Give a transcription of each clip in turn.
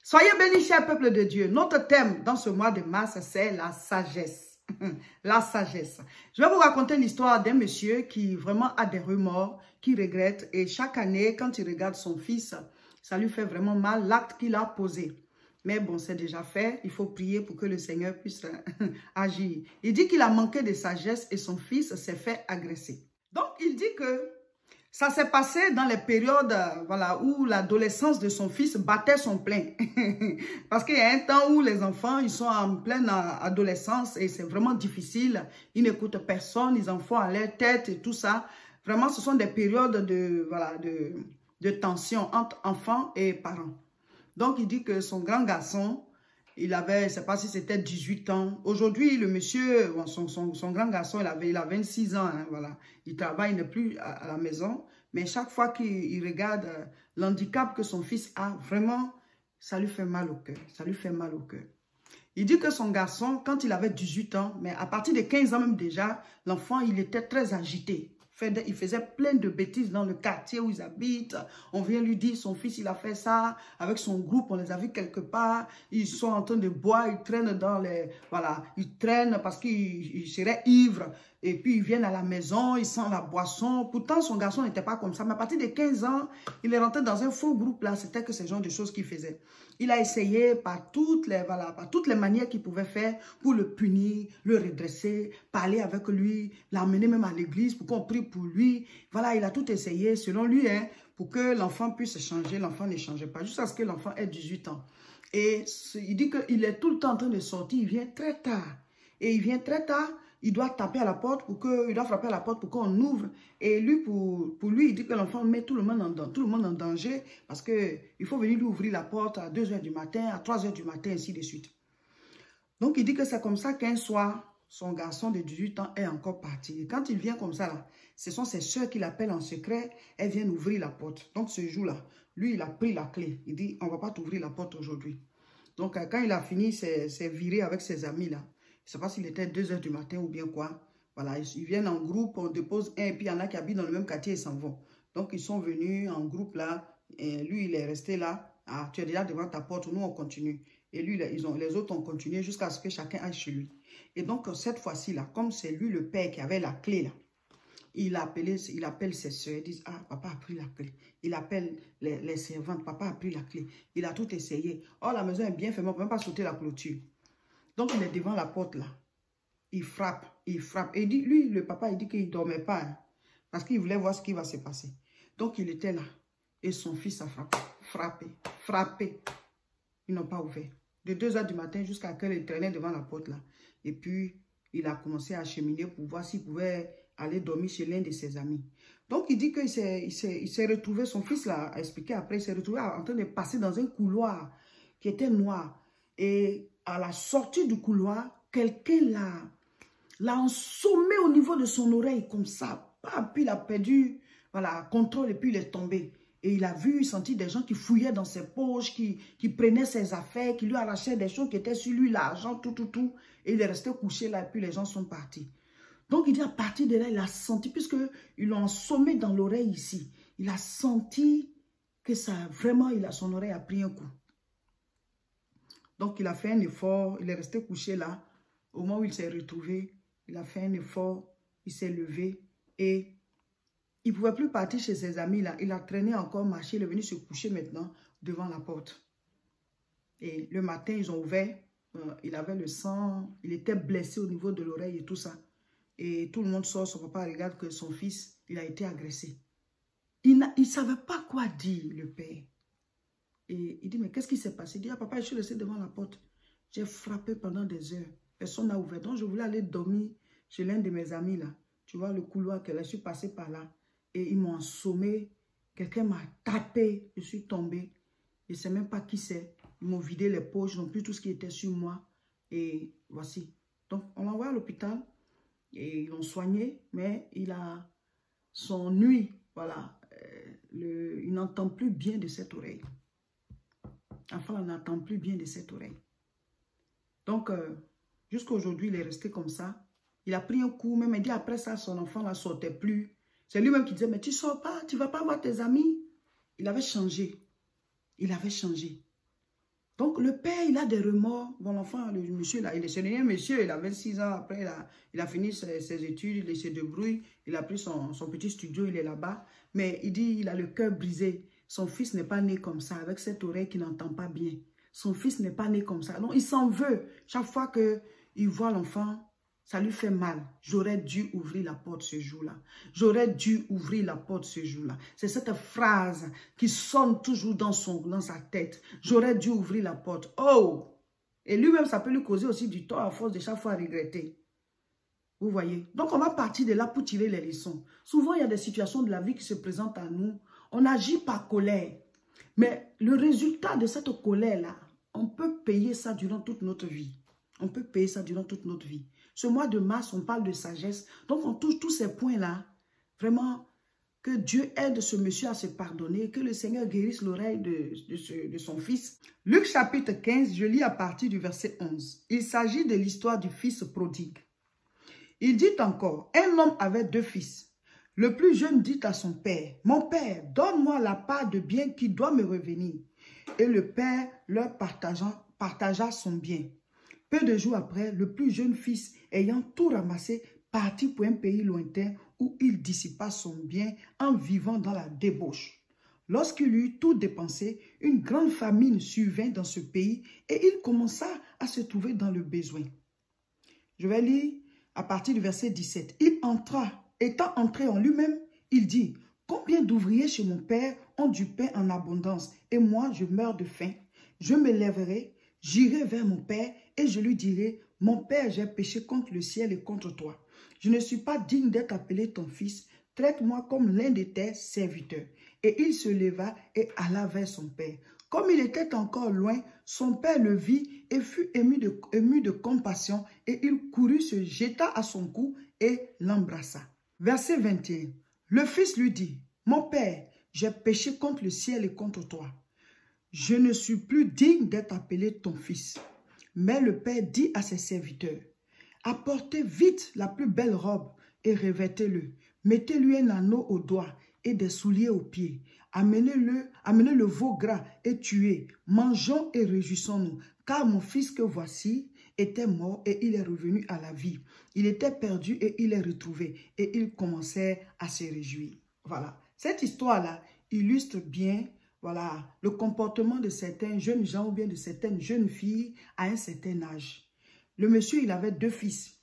Soyez bénis, cher peuple de Dieu. Notre thème dans ce mois de mars, c'est la sagesse. La sagesse. Je vais vous raconter l'histoire d'un monsieur qui vraiment a des remords, qui regrette. Et chaque année, quand il regarde son fils, ça lui fait vraiment mal l'acte qu'il a posé. Mais bon, c'est déjà fait. Il faut prier pour que le Seigneur puisse agir. Il dit qu'il a manqué de sagesse et son fils s'est fait agresser. Donc, il dit que ça s'est passé dans les périodes voilà, où l'adolescence de son fils battait son plein. Parce qu'il y a un temps où les enfants, ils sont en pleine adolescence et c'est vraiment difficile. Ils n'écoutent personne, ils en font à leur tête et tout ça. Vraiment, ce sont des périodes de tension entre enfants et parents. Donc, il dit que son grand garçon, il avait, je ne sais pas si c'était 18 ans. Aujourd'hui, le monsieur, bon, son grand garçon, il a 26 ans. Hein, voilà. Il travaille, il n'est plus à la maison. Mais chaque fois qu'il regarde l'handicap que son fils a, vraiment, ça lui fait mal au cœur. Ça lui fait mal au cœur. Il dit que son garçon, quand il avait 18 ans, mais à partir de 15 ans même déjà, l'enfant, il était très agité. Il faisait plein de bêtises dans le quartier où ils habitent. On vient lui dire, son fils, il a fait ça. Avec son groupe, on les a vus quelque part. Ils sont en train de boire, ils traînent dans les... Voilà, ils traînent parce qu'ils seraient ivres. Et puis, ils viennent à la maison, ils sentent la boisson. Pourtant, son garçon n'était pas comme ça. Mais à partir de 15 ans, il est rentré dans un faux groupe là. C'était que ce genre de choses qu'il faisait. Il a essayé par toutes les manières qu'il pouvait faire pour le punir, le redresser, parler avec lui, l'amener même à l'église pour qu'on prie pour lui. Voilà, il a tout essayé selon lui, hein, pour que l'enfant puisse changer. L'enfant ne changeait pas, jusqu'à ce que l'enfant ait 18 ans. Et il dit qu'il est tout le temps en train de sortir, il vient très tard. Et il vient très tard, il doit taper à la porte il doit frapper à la porte pour qu'on ouvre. Et lui, pour lui, il dit que l'enfant met tout le monde en danger parce qu'il faut venir lui ouvrir la porte à 2 h du matin, à 3 h du matin, ainsi de suite. Donc, il dit que c'est comme ça qu'un soir, son garçon de 18 ans est encore parti. Et quand il vient comme ça, là, ce sont ses soeurs qui l'appellent en secret. Elles viennent ouvrir la porte. Donc, ce jour-là, lui, il a pris la clé. Il dit, on ne va pas t'ouvrir la porte aujourd'hui. Donc, quand il a fini, c'est viré avec ses amis, là. Je ne sais pas s'il était 2 h du matin ou bien quoi. Voilà, ils viennent en groupe, on dépose un, et puis il y en a qui habitent dans le même quartier, ils s'en vont. Donc, ils sont venus en groupe là, et lui, il est resté là. Ah, tu es déjà devant ta porte, nous, on continue. Et lui, les autres ont continué jusqu'à ce que chacun aille chez lui. Et donc, cette fois-ci là, comme c'est lui le père qui avait la clé là, il appelle ses soeurs, il dit, ah, papa a pris la clé. Il appelle les servantes, papa a pris la clé. Il a tout essayé. Oh, la maison est bien fermée, on ne peut même pas sauter la clôture. Donc, il est devant la porte là. Il frappe, il frappe. Et lui, le papa, il dit qu'il ne dormait pas. Hein, parce qu'il voulait voir ce qui va se passer. Donc, il était là. Et son fils a frappé, frappé, frappé. Ils n'ont pas ouvert. De 2 h du matin jusqu'à quand il traînait devant la porte là. Et puis, il a commencé à cheminer pour voir s'il pouvait aller dormir chez l'un de ses amis. Donc, il dit qu'il s'est retrouvé, son fils l'a expliqué après, il s'est retrouvé en train de passer dans un couloir qui était noir. Et à la sortie du couloir, quelqu'un l'a ensommé au niveau de son oreille, comme ça. Puis il a perdu contrôle et puis il est tombé. Et il a vu, senti des gens qui fouillaient dans ses poches, qui prenaient ses affaires, qui lui arrachaient des choses qui étaient sur lui, l'argent, tout. Et il est resté couché là et puis les gens sont partis. Donc il dit à partir de là, il a senti, puisqu'ils l'ont ensommé dans l'oreille ici, il a senti que ça, vraiment, son oreille a pris un coup. Donc, il a fait un effort, il est resté couché là. Au moment où il s'est retrouvé, il a fait un effort, il s'est levé et il ne pouvait plus partir chez ses amis là. Il a traîné encore, marché, il est venu se coucher maintenant devant la porte. Et le matin, ils ont ouvert, il avait le sang, il était blessé au niveau de l'oreille et tout ça. Et tout le monde sort, son papa regarde que son fils, il a été agressé. Il ne savait pas quoi dire, le père. Et il dit, mais qu'est-ce qui s'est passé? Il dit, ah papa, je suis resté devant la porte. J'ai frappé pendant des heures. Personne n'a ouvert. Donc, je voulais aller dormir chez l'un de mes amis là. Tu vois, le couloir je suis passé par là. Et ils m'ont assommé. Quelqu'un m'a tapé. Je suis tombé. Je ne sais même pas qui c'est. Ils m'ont vidé les poches. Ils n'ont plus tout ce qui était sur moi. Et voici. Donc, on l'a envoyé à l'hôpital. Et ils l'ont soigné. Mais il a son nuit. Voilà. Il n'entend plus bien de cette oreille. Enfin, on n'entend plus bien de cette oreille. Donc, jusqu'à aujourd'hui, il est resté comme ça. Il a pris un coup, même il dit après ça, son enfant ne sortait plus. C'est lui-même qui disait, mais tu ne sors pas, tu ne vas pas voir tes amis. Il avait changé. Il avait changé. Donc, le père, il a des remords. Bon, l'enfant, le monsieur, là, il est un monsieur, il a 26 ans. Après, il a fini ses études, il se débrouille. Il a pris son petit studio, il est là-bas. Mais il dit, il a le cœur brisé. Son fils n'est pas né comme ça, avec cette oreille qui n'entend pas bien. Son fils n'est pas né comme ça. Donc, il s'en veut. Chaque fois qu'il voit l'enfant, ça lui fait mal. J'aurais dû ouvrir la porte ce jour-là. J'aurais dû ouvrir la porte ce jour-là. C'est cette phrase qui sonne toujours dans sa tête. J'aurais dû ouvrir la porte. Oh! Et lui-même, ça peut lui causer aussi du tort à force de chaque fois regretter. Vous voyez? Donc, on va partir de là pour tirer les leçons. Souvent, il y a des situations de la vie qui se présentent à nous. On agit par colère. Mais le résultat de cette colère-là, on peut payer ça durant toute notre vie. On peut payer ça durant toute notre vie. Ce mois de mars, on parle de sagesse. Donc, on touche tous ces points-là. Vraiment, que Dieu aide ce monsieur à se pardonner. Que le Seigneur guérisse l'oreille de son fils. Luc chapitre 15, je lis à partir du verset 11. Il s'agit de l'histoire du fils prodigue. Il dit encore, un homme avait 2 fils. Le plus jeune dit à son père, « Mon père, donne-moi la part de bien qui doit me revenir. » Et le père leur partagea son bien. Peu de jours après, le plus jeune fils, ayant tout ramassé, partit pour un pays lointain où il dissipa son bien en vivant dans la débauche. Lorsqu'il eut tout dépensé, une grande famine survint dans ce pays et il commença à se trouver dans le besoin. Je vais lire à partir du verset 17. Il entra, étant entré en lui-même, il dit, « Combien d'ouvriers chez mon père ont du pain en abondance et moi je meurs de faim. Je me lèverai, j'irai vers mon père et je lui dirai, « Mon père, j'ai péché contre le ciel et contre toi. Je ne suis pas digne d'être appelé ton fils. Traite-moi comme l'un de tes serviteurs. » Et il se leva et alla vers son père. Comme il était encore loin, son père le vit et fut ému de compassion et il courut, se jeta à son cou et l'embrassa. Verset 21. Le fils lui dit, « Mon père, j'ai péché contre le ciel et contre toi. Je ne suis plus digne d'être appelé ton fils. » Mais le père dit à ses serviteurs, « Apportez vite la plus belle robe et revêtez-le. Mettez-lui un anneau au doigt et des souliers aux pieds. Amenez le veau gras et tuez. Mangeons et réjouissons-nous. Car mon fils que voici était mort et il est revenu à la vie. Il était perdu et il est retrouvé. » Et il commençait à se réjouir. Voilà. Cette histoire-là illustre bien, voilà, le comportement de certains jeunes gens ou bien de certaines jeunes filles à un certain âge. Le monsieur, il avait 2 fils.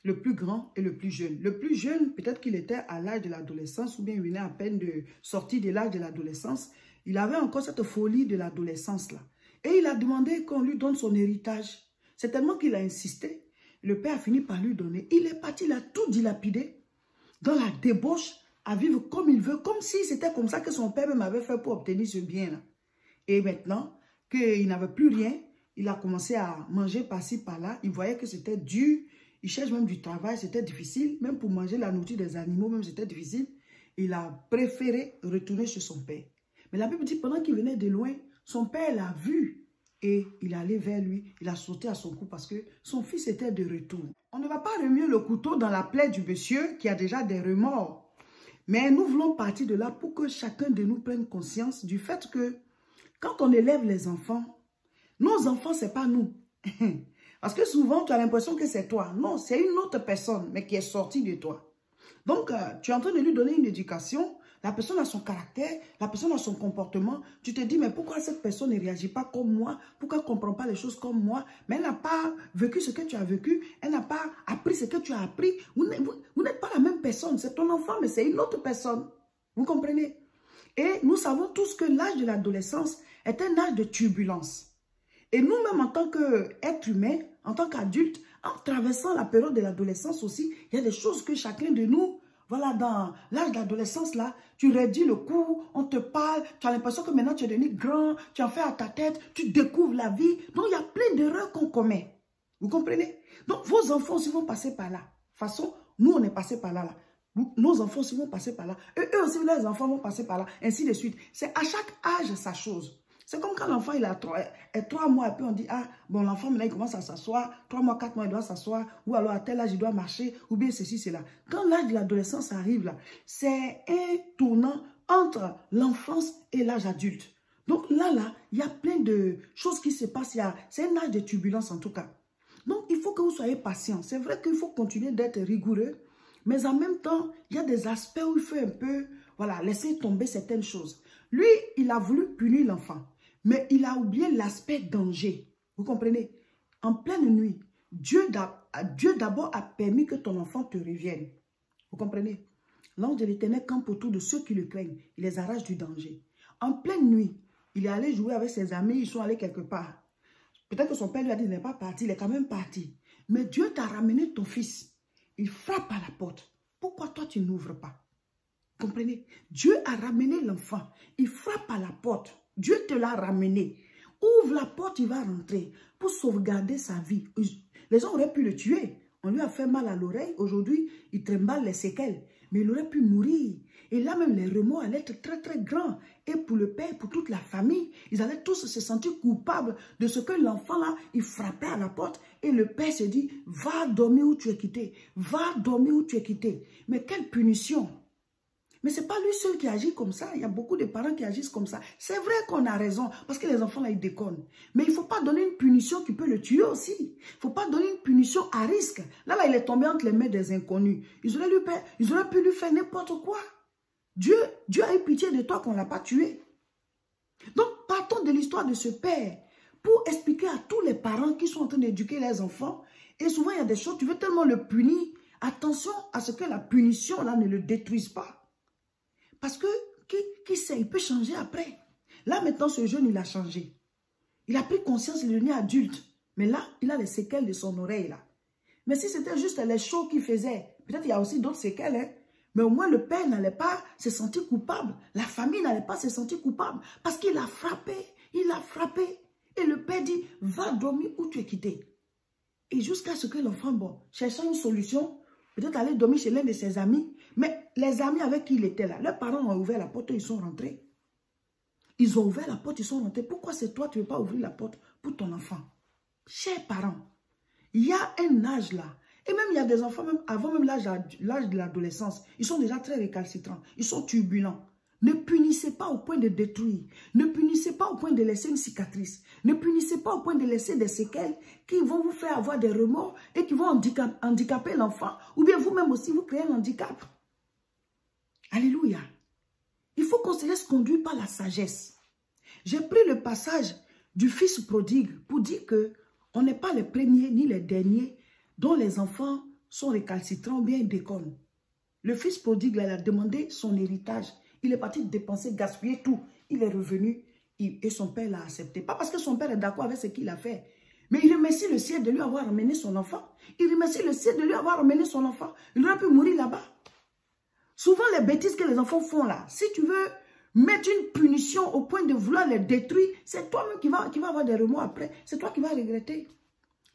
Le plus grand et le plus jeune. Le plus jeune, peut-être qu'il était à l'âge de l'adolescence ou bien il venait à peine de sortir de l'âge de l'adolescence. Il avait encore cette folie de l'adolescence-là. Et il a demandé qu'on lui donne son héritage. C'est tellement qu'il a insisté. Le père a fini par lui donner. Il est parti, il a tout dilapidé dans la débauche à vivre comme il veut, comme si c'était comme ça que son père même avait fait pour obtenir ce bien-là. Et maintenant qu'il n'avait plus rien, il a commencé à manger par-ci, par-là. Il voyait que c'était dur. Il cherche même du travail, c'était difficile. Même pour manger la nourriture des animaux, même c'était difficile. Il a préféré retourner chez son père. Mais la Bible dit, pendant qu'il venait de loin, son père l'a vu. Et il est allé vers lui, il a sauté à son cou parce que son fils était de retour. On ne va pas remuer le couteau dans la plaie du monsieur qui a déjà des remords. Mais nous voulons partir de là pour que chacun de nous prenne conscience du fait que quand on élève les enfants, nos enfants, ce n'est pas nous. Parce que souvent, tu as l'impression que c'est toi. Non, c'est une autre personne, mais qui est sortie de toi. Donc, tu es en train de lui donner une éducation. La personne a son caractère, la personne a son comportement. Tu te dis, mais pourquoi cette personne ne réagit pas comme moi? Pourquoi elle ne comprend pas les choses comme moi? Mais elle n'a pas vécu ce que tu as vécu. Elle n'a pas appris ce que tu as appris. Vous n'êtes pas la même personne. C'est ton enfant, mais c'est une autre personne. Vous comprenez? Et nous savons tous que l'âge de l'adolescence est un âge de turbulence. Et nous-mêmes, en tant qu'êtres humains, en tant qu'adultes, en traversant la période de l'adolescence aussi, il y a des choses que chacun de nous, voilà, dans l'âge de l'adolescence, là, tu raidis le cou, on te parle, tu as l'impression que maintenant tu es devenu grand, tu en fais à ta tête, tu découvres la vie. Donc, il y a plein d'erreurs qu'on commet. Vous comprenez? Donc, vos enfants aussi vont passer par là. De toute façon, nous, on est passé par là. Nos enfants aussi vont passer par là. Et eux aussi, leurs enfants vont passer par là. Ainsi de suite. C'est à chaque âge sa chose. C'est comme quand l'enfant il a 3 mois, et puis on dit, ah, bon, l'enfant maintenant il commence à s'asseoir, 3 mois, 4 mois il doit s'asseoir, ou alors à tel âge il doit marcher, ou bien ceci, cela. Quand l'âge de l'adolescence arrive là, c'est un tournant entre l'enfance et l'âge adulte. Donc là, il y a plein de choses qui se passent. C'est un âge de turbulence en tout cas. Donc, il faut que vous soyez patient. C'est vrai qu'il faut continuer d'être rigoureux. Mais en même temps, il y a des aspects où il faut un peu, voilà, laisser tomber certaines choses. Lui, il a voulu punir l'enfant. Mais il a oublié l'aspect danger. Vous comprenez? En pleine nuit, Dieu d'abord a permis que ton enfant te revienne. Vous comprenez? L'ange de l'Éternel campe autour de ceux qui le craignent. Il les arrache du danger. En pleine nuit, il est allé jouer avec ses amis. Ils sont allés quelque part. Peut-être que son père lui a dit, il n'est pas parti. Il est quand même parti. Mais Dieu t'a ramené ton fils. Il frappe à la porte. Pourquoi toi, tu n'ouvres pas? Comprenez? Dieu a ramené l'enfant. Il frappe à la porte. Dieu te l'a ramené. Ouvre la porte, il va rentrer pour sauvegarder sa vie. Les gens auraient pu le tuer. On lui a fait mal à l'oreille. Aujourd'hui, il trimballe les séquelles. Mais il aurait pu mourir. Et là même, les remords allaient être très très grands. Et pour le père, pour toute la famille, ils allaient tous se sentir coupables de ce que l'enfant là, il frappait à la porte. Et le père se dit, va dormir où tu es quitté. Va dormir où tu es quitté. Mais quelle punition! Mais ce n'est pas lui seul qui agit comme ça. Il y a beaucoup de parents qui agissent comme ça. C'est vrai qu'on a raison, parce que les enfants là, ils déconnent. Mais il ne faut pas donner une punition qui peut le tuer aussi. Il ne faut pas donner une punition à risque. Là, il est tombé entre les mains des inconnus. Ils auraient pu lui faire n'importe quoi. Dieu a eu pitié de toi qu'on ne l'a pas tué. Donc, partons de l'histoire de ce père pour expliquer à tous les parents qui sont en train d'éduquer les enfants. Et souvent, il y a des choses, tu veux tellement le punir. Attention à ce que la punition là ne le détruise pas. Parce que, qui sait, il peut changer après. Là, maintenant, ce jeune, il a changé. Il a pris conscience, il est devenu adulte. Mais là, il a les séquelles de son oreille, là. Mais si c'était juste les choses qu'il faisait, peut-être il y a aussi d'autres séquelles, hein. Mais au moins, le père n'allait pas se sentir coupable. La famille n'allait pas se sentir coupable. Parce qu'il a frappé. Il a frappé. Et le père dit, va dormir où tu es quitté. Et jusqu'à ce que l'enfant, bon, cherchant une solution, peut-être aller dormir chez l'un de ses amis. Mais les amis avec qui il était là, leurs parents ont ouvert la porte et ils sont rentrés. Ils ont ouvert la porte, ils sont rentrés. Pourquoi c'est toi, tu ne veux pas ouvrir la porte pour ton enfant? Chers parents, il y a un âge là. Et même il y a des enfants, même avant même l'âge de l'adolescence, ils sont déjà très récalcitrants. Ils sont turbulents. Ne punissez pas au point de détruire. Ne punissez pas au point de laisser une cicatrice. Ne punissez pas au point de laisser des séquelles qui vont vous faire avoir des remords et qui vont handicaper l'enfant. Ou bien vous-même aussi, vous créez un handicap. Alléluia. Il faut qu'on se laisse conduire par la sagesse. J'ai pris le passage du fils prodigue pour dire que on n'est pas les premiers ni les derniers dont les enfants sont récalcitrants ou bien déconnent. Le fils prodigue, il a demandé son héritage. Il est parti dépenser, gaspiller tout. Il est revenu et son père l'a accepté. Pas parce que son père est d'accord avec ce qu'il a fait. Mais il remercie le ciel de lui avoir amené son enfant. Il remercie le ciel de lui avoir amené son enfant. Il aurait pu mourir là-bas. Souvent, les bêtises que les enfants font là, si tu veux mettre une punition au point de vouloir les détruire, c'est toi-même qui va avoir des remords après. C'est toi qui vas regretter.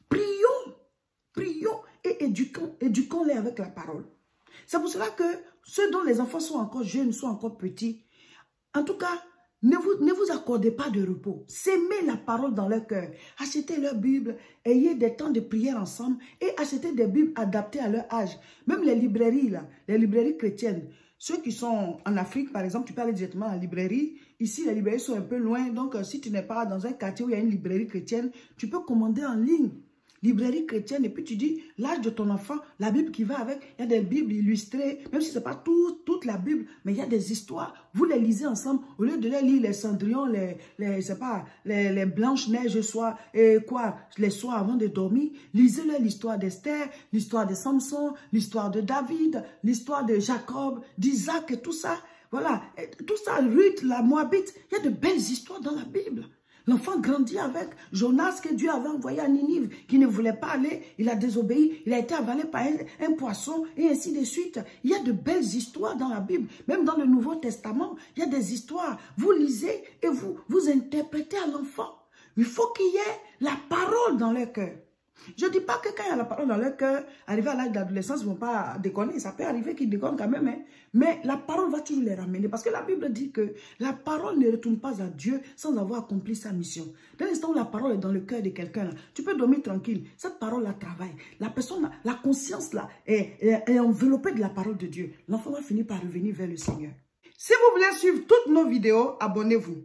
Prions et éduquons-les avec la parole. C'est pour cela que ceux dont les enfants sont encore jeunes, sont encore petits, en tout cas, ne vous accordez pas de repos. Sémez la parole dans leur cœur. Achetez leur Bible, ayez des temps de prière ensemble et achetez des Bibles adaptées à leur âge. Même les librairies, là, les librairies chrétiennes, ceux qui sont en Afrique, par exemple, tu peux aller directement à la librairie. Ici, les librairies sont un peu loin. Donc, si tu n'es pas dans un quartier où il y a une librairie chrétienne, tu peux commander en ligne. Librairie chrétienne, et puis tu dis, l'âge de ton enfant, la Bible qui va avec, il y a des Bibles illustrées, même si ce n'est pas toute la Bible, mais il y a des histoires. Vous les lisez ensemble, au lieu de les lire les Cendrillon, les Blanches-Neiges, les soirs avant de dormir, lisez-leur l'histoire d'Esther, l'histoire de Samson, l'histoire de David, l'histoire de Jacob, d'Isaac et tout ça. Voilà, tout ça, Ruth, la Moabite, il y a de belles histoires dans la Bible. L'enfant grandit avec Jonas que Dieu avait envoyé à Ninive, qui ne voulait pas aller, il a désobéi, il a été avalé par un poisson et ainsi de suite. Il y a de belles histoires dans la Bible, même dans le Nouveau Testament, il y a des histoires. Vous lisez et vous interprétez à l'enfant. Il faut qu'il y ait la parole dans leur cœur. Je ne dis pas que quand il y a la parole dans leur cœur, arrivé à l'âge de l'adolescence, ils ne vont pas déconner. Ça peut arriver qu'ils déconnent quand même. Hein. Mais la parole va toujours les ramener. Parce que la Bible dit que la parole ne retourne pas à Dieu sans avoir accompli sa mission. Dès l'instant où la parole est dans le cœur de quelqu'un, tu peux dormir tranquille. Cette parole-là travaille. La personne, la conscience là, est enveloppée de la parole de Dieu. L'enfant va finir par revenir vers le Seigneur. Si vous voulez suivre toutes nos vidéos, abonnez-vous.